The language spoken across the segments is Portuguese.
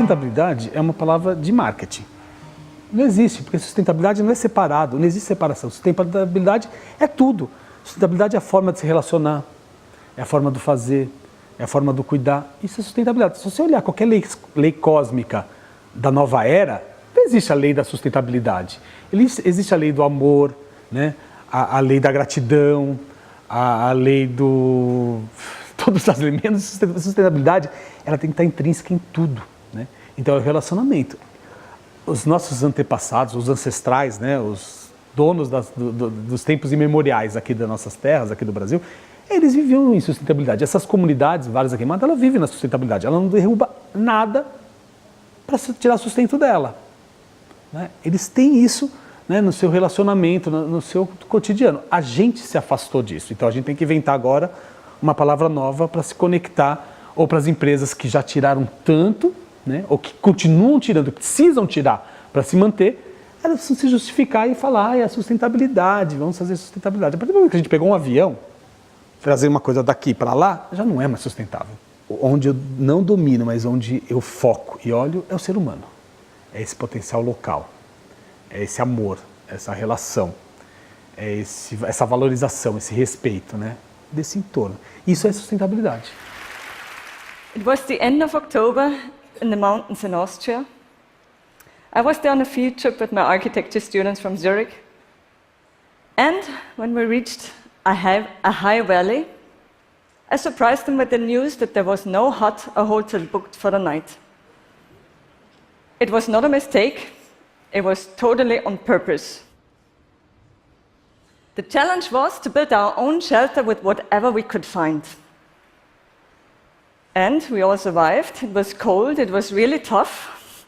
Sustentabilidade é uma palavra de marketing. Não existe, porque sustentabilidade não é separado, não existe separação. Sustentabilidade é tudo. Sustentabilidade é a forma de se relacionar, é a forma do fazer, é a forma do cuidar. Isso é sustentabilidade. Se você olhar qualquer lei cósmica da nova era, não existe a lei da sustentabilidade. Existe a lei do amor, né? A lei da gratidão, a lei do... todos os elementos de sustentabilidade, ela tem que estar intrínseca em tudo, né? Então é o relacionamento. Os nossos antepassados, os ancestrais, né, os donos dos tempos imemoriais aqui das nossas terras, aqui do Brasil, eles viviam em sustentabilidade. Essas comunidades, várias aqui, mas ela vive na sustentabilidade. Ela não derruba nada para tirar sustento dela, né? Eles têm isso, né, no seu relacionamento, no seu cotidiano. A gente se afastou disso, então a gente tem que inventar agora uma palavra nova para se conectar, ou para as empresas que já tiraram tanto, né, ou que continuam tirando, precisam tirar para se manter, elas precisam se justificar e falar, é a sustentabilidade, vamos fazer sustentabilidade. A partir do momento que a gente pegou um avião, trazer uma coisa daqui para lá, já não é mais sustentável. Onde eu não domino, mas onde eu foco e olho, é o ser humano. É esse potencial local, é esse amor, essa relação, é essa valorização, esse respeito, né, desse entorno. Isso é sustentabilidade. It was the end of October in the mountains in Austria. I was there on a field trip with my architecture students from Zurich. And when we reached a high valley, I surprised them with the news that there was no hut or hotel booked for the night. It was not a mistake, it was totally on purpose. The challenge was to build our own shelter with whatever we could find. And we all survived. It was cold, it was really tough.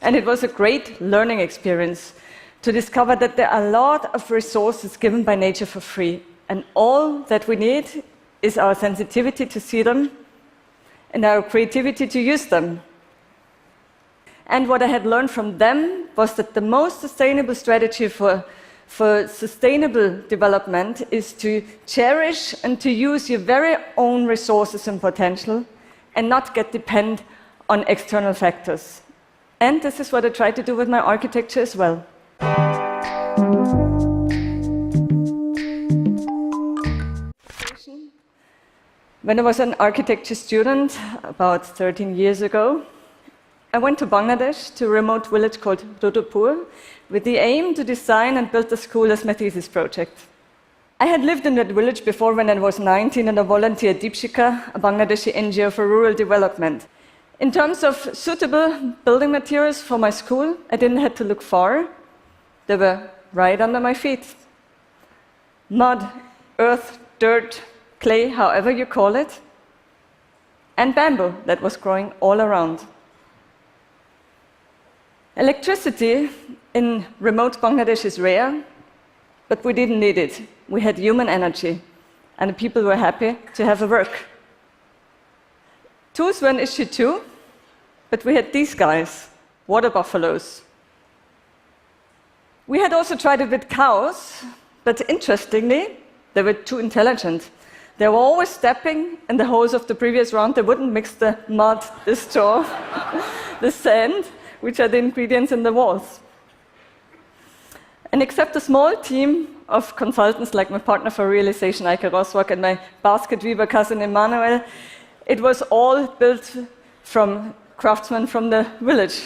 And it was a great learning experience to discover that there are a lot of resources given by nature for free. And all that we need is our sensitivity to see them and our creativity to use them. And what I had learned from them was that the most sustainable strategy for sustainable development is to cherish and to use your very own resources and potential and not get dependent on external factors. And this is what I try to do with my architecture as well. When I was an architecture student about 13 years ago, I went to Bangladesh, to a remote village called Rudapur, with the aim to design and build the school as my thesis project. I had lived in that village before when I was 19 and I volunteered at Deepshika, a Bangladeshi NGO for rural development. In terms of suitable building materials for my school, I didn't have to look far. They were right under my feet. Mud, earth, dirt, clay, however you call it, and bamboo that was growing all around. Electricity in remote Bangladesh is rare, but we didn't need it. We had human energy, and the people were happy to have a work. Tools were an issue too, but we had these guys, water buffaloes. We had also tried it with cows, but interestingly, they were too intelligent. They were always stepping in the holes of the previous round. They wouldn't mix the mud, the straw, the sand, which are the ingredients in the walls. And except a small team of consultants like my partner for realization, Eike Roswak, and my basket weaver cousin Emmanuel, it was all built from craftsmen from the village.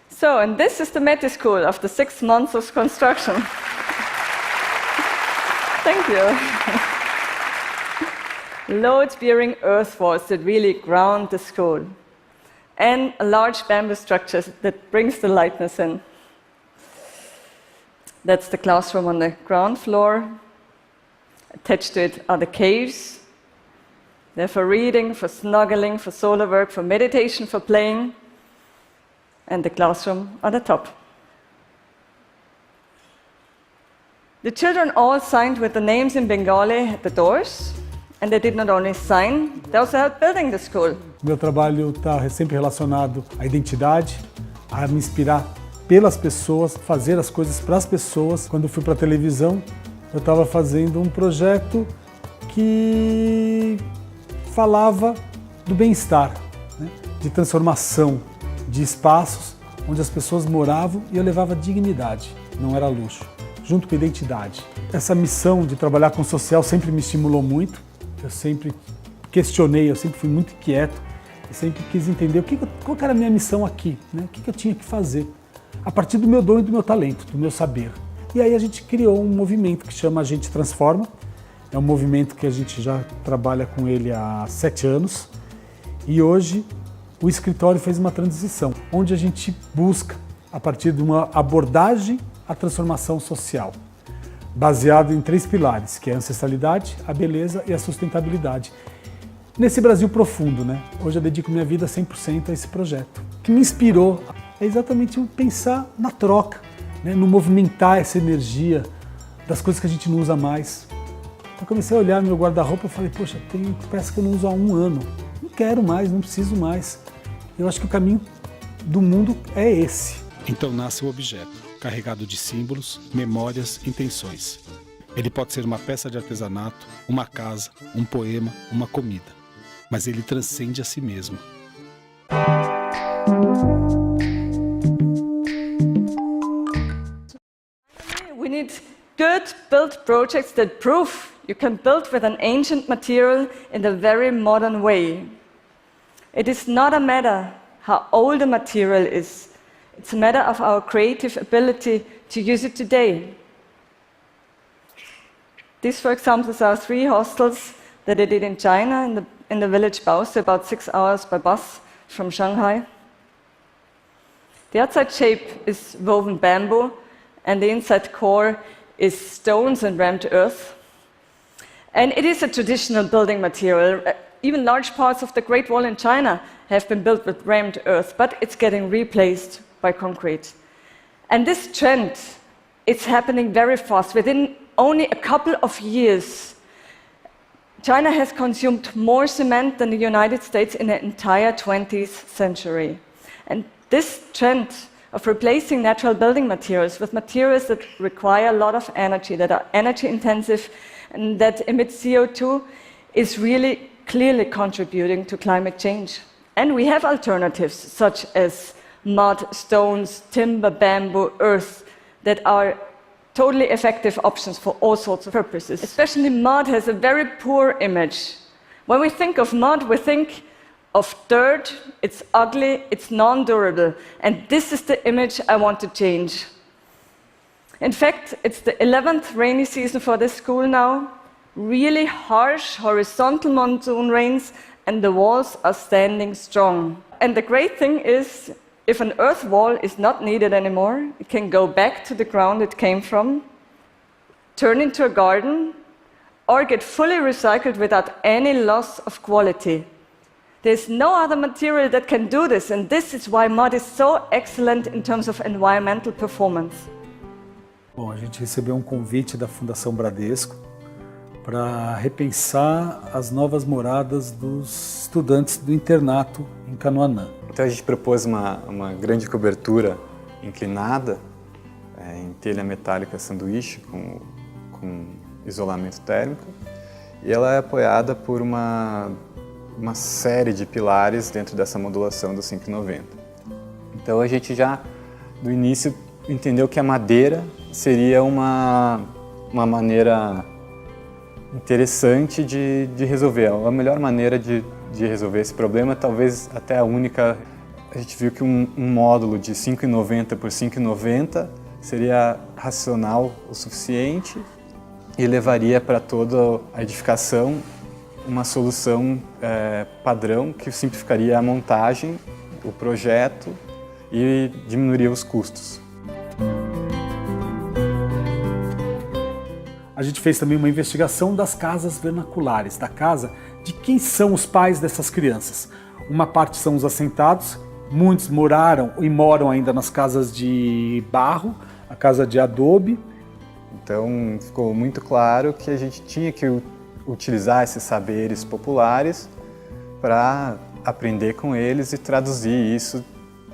So, and this is the Meti School after 6 months of construction. Thank you. Load-bearing earth walls that really ground the school. And a large bamboo structure that brings the lightness in. That's the classroom on the ground floor. Attached to it are the caves. They're for reading, for snuggling, for solo work, for meditation, for playing. And the classroom on the top. The children all signed with the names in Bengali at the doors. And they did not only sign, they also helped building the school. Meu trabalho está sempre relacionado à identidade, a me inspirar pelas pessoas, fazer as coisas para as pessoas. Quando eu fui para a televisão, eu estava fazendo um projeto que falava do bem-estar, né? de transformação de espaços onde as pessoas moravam e eu levava dignidade, não era luxo, junto com a identidade. Essa missão de trabalhar com o social sempre me estimulou muito, eu sempre questionei, eu sempre fui muito inquieto, eu sempre quis entender qual era a minha missão aqui, né? O que eu tinha que fazer, a partir do meu dom e do meu talento, do meu saber. E aí a gente criou um movimento que chama A Gente Transforma, é um movimento que a gente já trabalha com ele há 7 anos e hoje o escritório fez uma transição, onde a gente busca, a partir de uma abordagem, a transformação social, baseado em 3 pilares, que é a ancestralidade, a beleza e a sustentabilidade. Nesse Brasil profundo, né? Hoje eu dedico minha vida 100% a esse projeto. O que me inspirou é exatamente o pensar na troca, né? No movimentar essa energia das coisas que a gente não usa mais. Eu comecei a olhar meu guarda-roupa e falei, poxa, tem peça que eu não uso há 1 ano. Não quero mais, não preciso mais. Eu acho que o caminho do mundo é esse. Então nasce o objeto, carregado de símbolos, memórias, intenções. Ele pode ser uma peça de artesanato, uma casa, um poema, uma comida. Mas ele transcende a si mesmo. We need good built projects that prove you can build with an ancient material in a very modern way. It is not a matter how old a material is. It's a matter of our creative ability to use it today. These, for example, are 3 hostels that I did in China, in the village Baosi, about 6 hours by bus from Shanghai. The outside shape is woven bamboo, and the inside core is stones and rammed earth. And it is a traditional building material. Even large parts of the Great Wall in China have been built with rammed earth, but it's getting replaced by concrete. And this trend, it's happening very fast. Within only a couple of years, China has consumed more cement than the United States in the entire 20th century. And this trend of replacing natural building materials with materials that require a lot of energy, that are energy intensive, and that emit CO2, is really clearly contributing to climate change. And we have alternatives such as mud, stones, timber, bamboo, earth that are totally effective options for all sorts of purposes. Especially mud has a very poor image. When we think of mud, we think of dirt, it's ugly, it's non-durable. And this is the image I want to change. In fact, it's the 11th rainy season for this school now. Really harsh horizontal monsoon rains, and the walls are standing strong. And the great thing is, if an earth wall is not needed anymore, it can go back to the ground it came from, turn into a garden, or get fully recycled without any loss of quality. There's no other material that can do this, and this is why mud is so excellent in terms of environmental performance. Bom, a gente recebeu um convite da Fundação Bradesco para repensar as novas moradas dos estudantes do internato em Canoanã. Então a gente propôs uma grande cobertura inclinada, em telha metálica sanduíche, com isolamento térmico, e ela é apoiada por uma série de pilares dentro dessa modulação do 5,90. Então a gente já, do início, entendeu que a madeira seria uma maneira interessante de resolver. A melhor maneira de resolver esse problema, talvez até a única. A gente viu que um módulo de 5,90 por 5,90 seria racional o suficiente e levaria para toda a edificação uma solução padrão que simplificaria a montagem, o projeto e diminuiria os custos. A gente fez também uma investigação das casas vernaculares, da casa de quem são os pais dessas crianças. Uma parte são os assentados, muitos moraram e moram ainda nas casas de barro, a casa de adobe. Então ficou muito claro que a gente tinha que utilizar esses saberes populares para aprender com eles e traduzir isso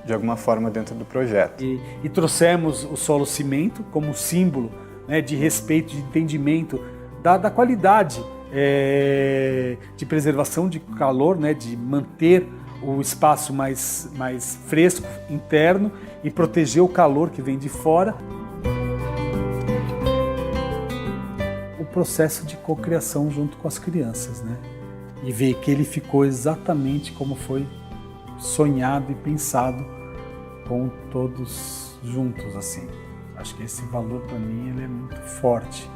de alguma forma dentro do projeto. E trouxemos o solo cimento como símbolo, né, de respeito, de entendimento da qualidade de preservação de calor, né, de manter o espaço mais fresco, interno, e proteger o calor que vem de fora. O processo de cocriação junto com as crianças, né? E ver que ele ficou exatamente como foi sonhado e pensado com todos juntos, assim. Acho que esse valor, para mim, ele é muito forte.